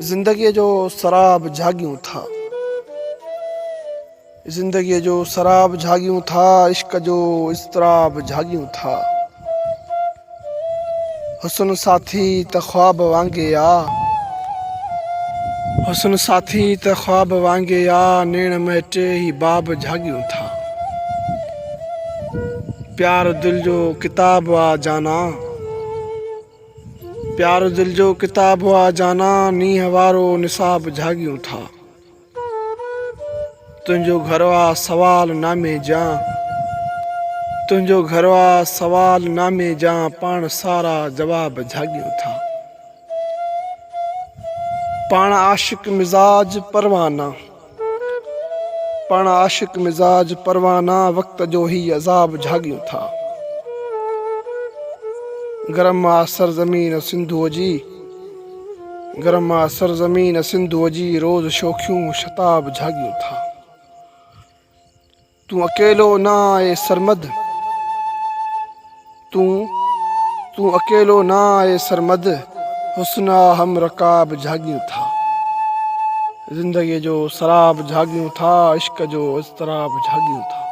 ज़िंदगीअ जो शराब झागियूं था, ज़िंदगीअ जो शराब झागियूं था, इश्क जो इज़्तिराब झागियूं था। हुस्न साथी त ख्वाब वांगे आ, हुस्न साथी त ख्वाब वांगे आ, नेण में टे ही बाब झागियूं था। प्यार दिल जो किताब आ जाना, प्यार दिल जो किताब आ जाना, नींहं वारो निसाब झागियूं था। तुंहिंजो घरवा सवाल नामे जा, तुंहिंजो घरवा सवाल नामे जा, पाण सारा जवाब झागियूं था। पाण आशिक मिजाज परवाना, पाण आशिक मिजाज परवाना, वक्त जो ही अजाब झागियूं था। गरम आ सरज़मीन सिंधुअ जी, गरम आ सरज़मीन सिंधुअ जी, रोज़ शोखियूं शताब झागियूं था। तूं अकेलो ना आहे सरमद, तूं अकेलो ना आहे सरमद, हुस्न हम रकाब झागियूं था। ज़िंदगीअ जो शराब झागियूं था, इश्क जो इज़्तिराब झागियूं था।